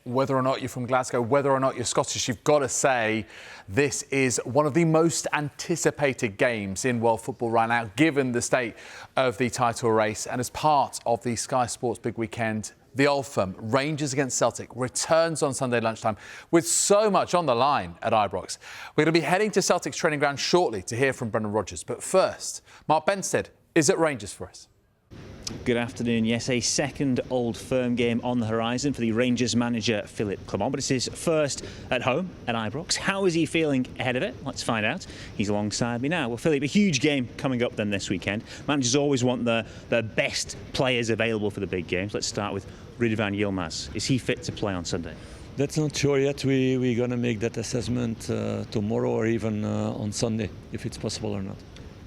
whether or not you're from Glasgow, whether or not you're Scottish, you've got to say this is one of the most anticipated games in world football right now, given the state of the title race. And as part of the Sky Sports Big Weekend, the Old Firm, Rangers against Celtic, returns on Sunday lunchtime with so much on the line at Ibrox. We're going to be heading to Celtic's training ground shortly to hear from Brendan Rodgers. But first, Mark Benstead is at Rangers for us. Good afternoon. Yes, a second Old Firm game on the horizon for the Rangers manager Philippe Clement, but it's his first at home at Ibrox. How is he feeling ahead of it? Let's find out. He's alongside me now. Well, Philippe, a huge game coming up then this weekend. Managers always want the best players available for the big games. Let's start with Ridvan Yilmaz. Is he fit to play on Sunday? That's not sure yet. We're going to make that assessment tomorrow or even on Sunday, if it's possible or not.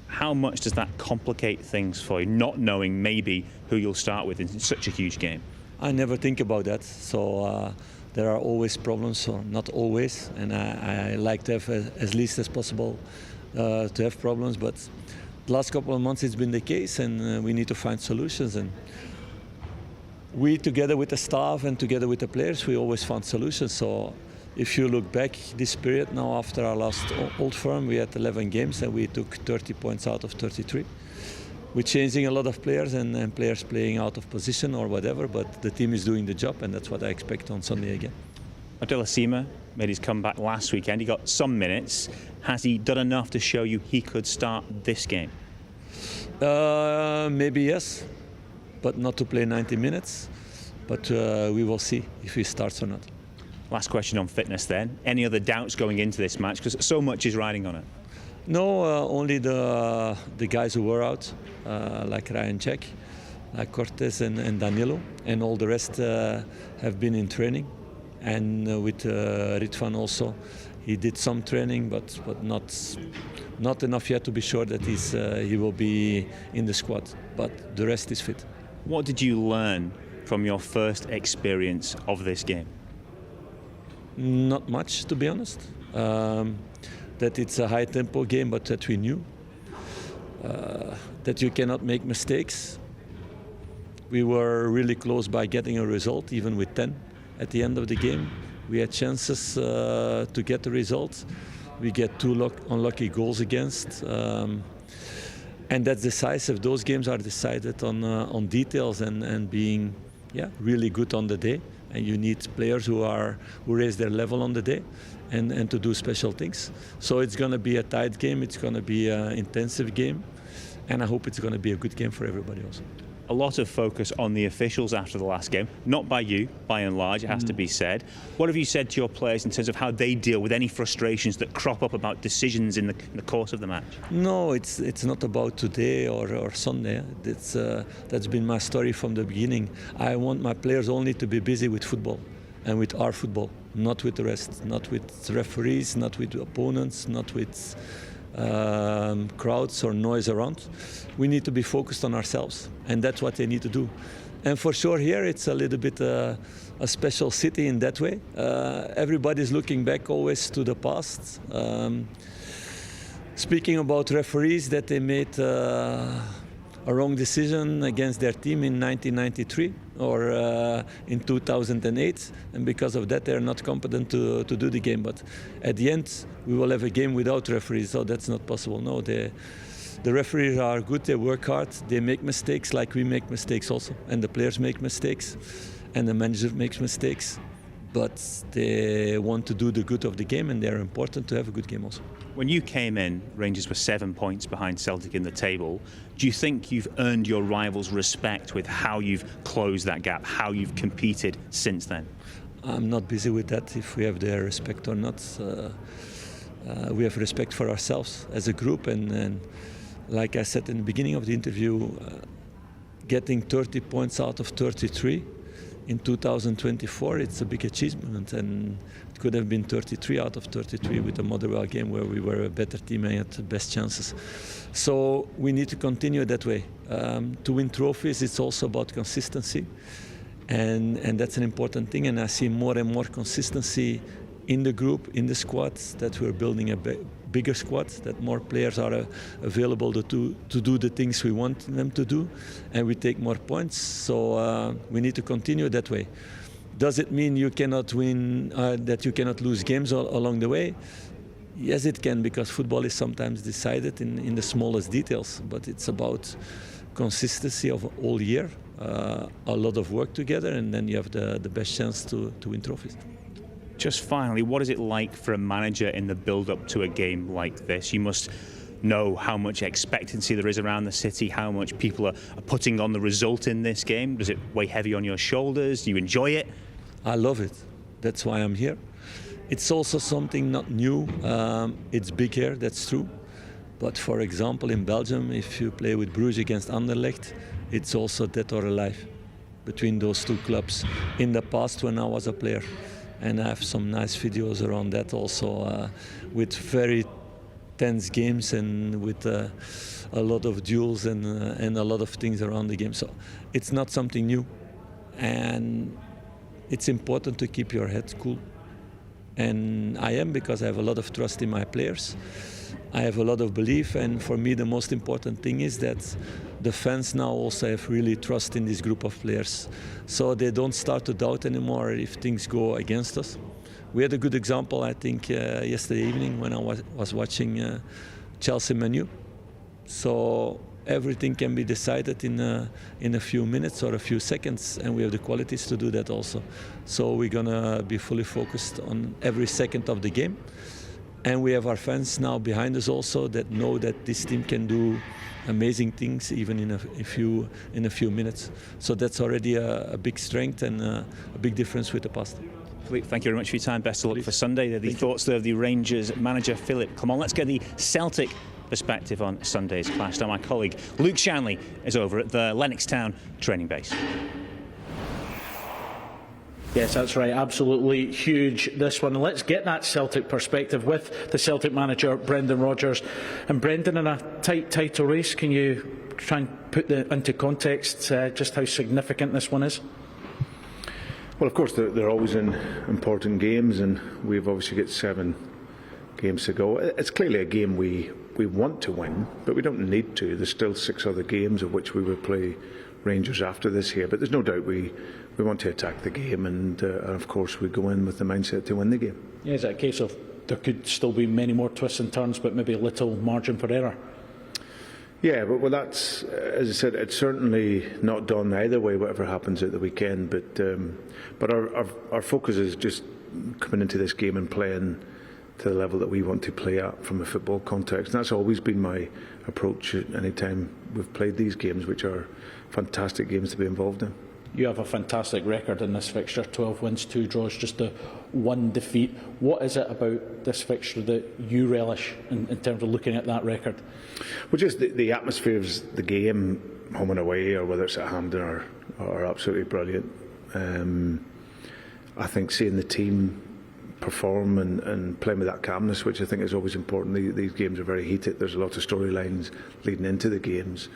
How much does that complicate things for you, not knowing maybe who you'll start with in such a huge game? I never think about that. So there are always problems, or not always, and I like to have as least as possible to have problems. But the last couple of months it's been the case, and we need to find solutions. And we, together with the staff and together with the players, we always found solutions. So if you look back this period now after our last Old Firm, we had 11 games and we took 30 points out of 33. We're changing a lot of players and players playing out of position or whatever, but the team is doing the job, and that's what I expect on Sunday again. Adila Sima made his comeback last weekend. He got some minutes. Has he done enough to show you he could start this game? Maybe yes, but not to play 90 minutes. But we will see if he starts or not. Last question on fitness then. Any other doubts going into this match? Because so much is riding on it. No, only the guys who were out, like Ryan Cech, like Cortes and Danilo, and all the rest have been in training. And with Ridvan also, he did some training, but not enough yet to be sure that he will be in the squad. But the rest is fit. What did you learn from your first experience of this game? Not much, to be honest. That it's a high-tempo game, but that we knew. That you cannot make mistakes. We were really close by getting a result, even with 10 at the end of the game. We had chances to get the result. We get two unlucky goals against. And that's decisive. Those games are decided on details and being really good on the day. And you need players who raise their level on the day and to do special things. So it's going to be a tight game. It's going to be an intensive game. And I hope it's going to be a good game for everybody also. A lot of focus on the officials after the last game. Not by you, by and large, it has to be said. What have you said to your players in terms of how they deal with any frustrations that crop up about decisions in the course of the match? No, it's not about today or Sunday. That's been my story from the beginning. I want my players only to be busy with football and with our football, not with the rest, not with referees, not with opponents, not with crowds or noise around. We need to be focused on ourselves, and that's what they need to do. And for sure here it's a little bit a special city in that way. Everybody's looking back always to the past. Speaking about referees, that they made a wrong decision against their team in 1993 or in 2008, and because of that they're not competent to do the game. But at the end we will have a game without referees, so that's not possible. No, the referees are good, they work hard, they make mistakes like we make mistakes also, and the players make mistakes and the manager makes mistakes, but they want to do the good of the game, and they're important to have a good game also. When you came in, Rangers were 7 points behind Celtic in the table. Do you think you've earned your rivals' respect with how you've closed that gap, how you've competed since then? I'm not busy with that, if we have their respect or not. We have respect for ourselves as a group, and like I said in the beginning of the interview, getting 30 points out of 33 in 2024, it's a big achievement, and it could have been 33 out of 33 with the Motherwell game where we were a better team and had the best chances. So we need to continue that way. To win trophies, it's also about consistency, and that's an important thing, and I see more and more consistency in the group, in the squad, that we're building a bigger squad, that more players are available to do the things we want them to do, and we take more points. So we need to continue that way. Does it mean you cannot win, that you cannot lose games along the way? Yes, it can, because football is sometimes decided in the smallest details, but it's about consistency of all year, a lot of work together, and then you have the best chance to win trophies. Just finally, what is it like for a manager in the build-up to a game like this? You must know how much expectancy there is around the city, how much people are putting on the result in this game. Does it weigh heavy on your shoulders? Do you enjoy it? I love it. That's why I'm here. It's also something not new. It's big here, that's true. But for example, in Belgium, if you play with Bruges against Anderlecht, it's also dead or alive between those two clubs. In the past, when I was a player, and I have some nice videos around that also, with very tense games and with a lot of duels and a lot of things around the game. So it's not something new, and it's important to keep your head cool. And I am, because I have a lot of trust in my players. I have a lot of belief, and for me the most important thing is that the fans now also have really trust in this group of players. So they don't start to doubt anymore if things go against us. We had a good example, I think, yesterday evening when I was watching Chelsea Man U. So everything can be decided in a few minutes or a few seconds, and we have the qualities to do that also. So we're gonna be fully focused on every second of the game. And we have our fans now behind us also that know that this team can do amazing things even in a few minutes. So that's already a big strength and a big difference with the past. Philippe, thank you very much for your time. Best of luck for Sunday. They're the thoughts there of the Rangers manager, Philippe Clement. Let's get the Celtic perspective on Sunday's clash. Now, my colleague Luke Shanley is over at the Lennoxtown training base. Yes, that's right. Absolutely huge, this one. Let's get that Celtic perspective with the Celtic manager, Brendan Rodgers. And Brendan, in a tight title race, can you try and put into context just how significant this one is? Well, of course, they're always in important games, and we've obviously got 7 games to go. It's clearly a game we want to win, but we don't need to. There's still 6 other games of which we will play Rangers after this here. But there's no doubt we want to attack the game, and of course we go in with the mindset to win the game. Yeah, is that a case of there could still be many more twists and turns, but maybe a little margin for error? Yeah, but that's, as I said, it's certainly not done either way, whatever happens at the weekend. But our focus is just coming into this game and playing to the level that we want to play at from a football context. And that's always been my approach any time we've played these games, which are fantastic games to be involved in. You have a fantastic record in this fixture, 12 wins, 2 draws, just the 1 defeat. What is it about this fixture that you relish in terms of looking at that record? Well, just the atmosphere of the game, home and away, or whether it's at Hampden, are absolutely brilliant. I think seeing the team perform and playing with that calmness, which I think is always important. These games are very heated. There's a lot of storylines leading into the games.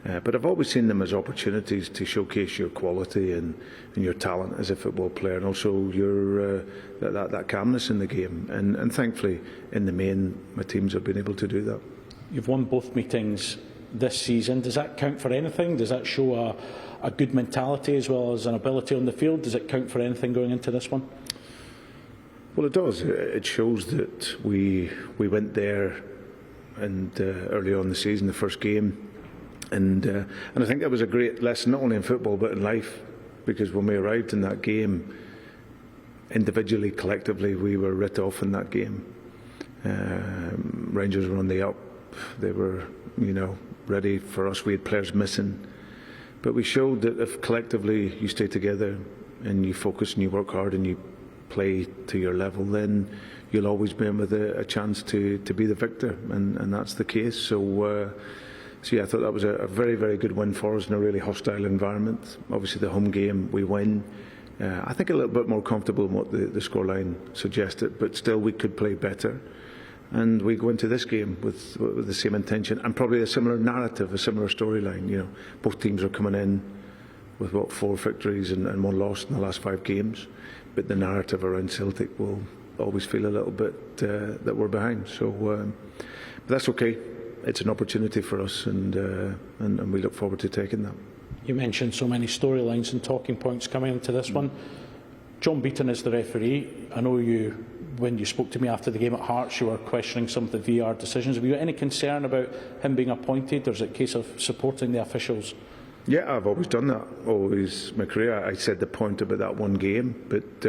But I've always seen them as opportunities to showcase your quality and your talent as a football player, and also your that calmness in the game. And thankfully, in the main, my teams have been able to do that. You've won both meetings this season. Does that count for anything? Does that show a good mentality as well as an ability on the field? Does it count for anything going into this one? Well, it does. It shows that we went there and early on in the season, the first game. And I think that was a great lesson, not only in football but in life, because when we arrived in that game, individually, collectively, we were writ off in that game. Rangers were on the up. They were, ready for us. We had players missing, but we showed that if collectively you stay together and you focus and you work hard and you play to your level, then you'll always be in with a chance to be the victor, and that's the case. So yeah, I thought that was a very, very good win for us in a really hostile environment. Obviously, the home game we win. I think a little bit more comfortable in what the scoreline suggested, but still we could play better. And we go into this game with the same intention and probably a similar narrative, a similar storyline. Both teams are coming in with 4 victories and 1 loss in the last 5 games, but the narrative around Celtic will always feel a little bit that we're behind. So, but that's okay. It's an opportunity for us, and we look forward to taking that. You mentioned so many storylines and talking points coming into this one. John Beaton is the referee. I know you, when you spoke to me after the game at Hearts, you were questioning some of the VR decisions. Have you got any concern about him being appointed, or is it a case of supporting the officials? Yeah, I've always done that. Always my career. I said the point about that one game, but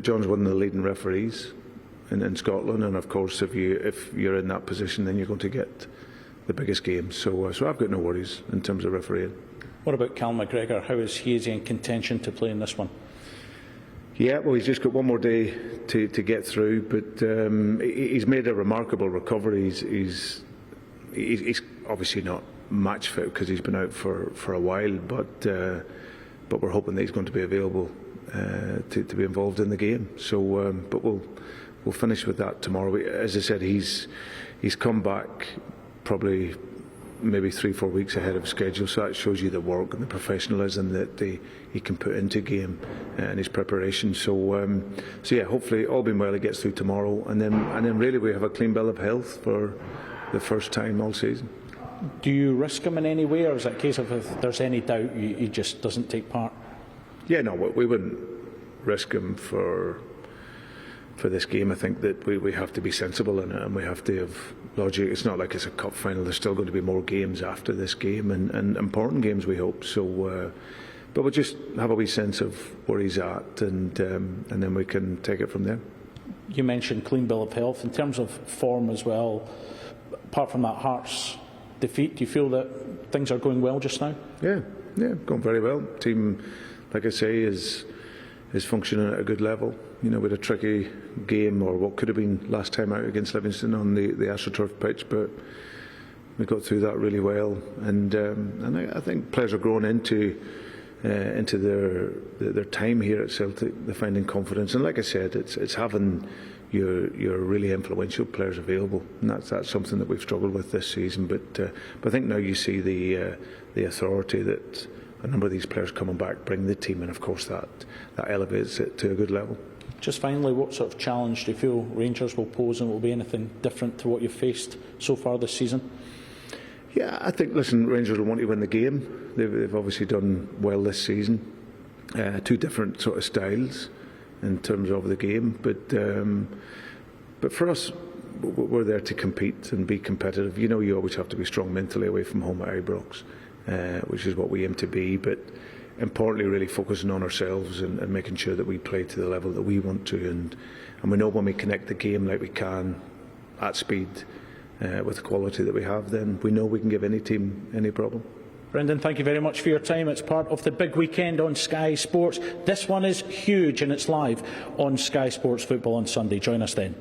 John's one of the leading referees in Scotland, and of course, if you're in that position, then you're going to get the biggest games. So I've got no worries in terms of refereeing. What about Cal McGregor? How is he in contention to play in this one? Yeah, well, he's just got one more day to get through, but he's made a remarkable recovery. He's obviously not match fit because he's been out for a while, but we're hoping that he's going to be available to be involved in the game. So, but we'll finish with that tomorrow. As I said, he's come back probably maybe 3-4 weeks ahead of schedule, so that shows you the work and the professionalism that he can put into game and his preparation. So yeah, hopefully all being well, he gets through tomorrow, and then really we have a clean bill of health for the first time all season. Do you risk him in any way, or is it a case of if there's any doubt he just doesn't take part? Yeah, no, we wouldn't risk him for this game. I think that we have to be sensible in it, and we have to have logic. It's not like it's a cup final. There's still going to be more games after this game, and important games, we hope. So, but we'll just have a wee sense of where he's at, and then we can take it from there. You mentioned clean bill of health. In terms of form as well, apart from that Hearts defeat, do you feel that things are going well just now? Yeah, going very well. Team, like I say, is functioning at a good level. You know, we had a tricky game, or what could have been last time out against Livingston on the AstroTurf pitch, but we got through that really well. And I think players are growing into their time here at Celtic. They're finding confidence, and like I said, it's having your really influential players available, and that's something that we've struggled with this season. But I think now you see the authority that a number of these players coming back bring the team, and of course that elevates it to a good level. Just finally, what sort of challenge do you feel Rangers will pose, and will be anything different to what you've faced so far this season? Yeah, I think, listen, Rangers will want to win the game. They've obviously done well this season. Two different sort of styles in terms of the game, but for us, we're there to compete and be competitive. You know, you always have to be strong mentally away from home at Ibrox, which is what we aim to be, but importantly really focusing on ourselves and making sure that we play to the level that we want to, and we know when we connect the game like we can at speed with the quality that we have, then we know we can give any team any problem. Brendan, thank you very much for your time. It's part of the big weekend on Sky Sports. This one is huge, and it's live on Sky Sports Football on Sunday. Join us then.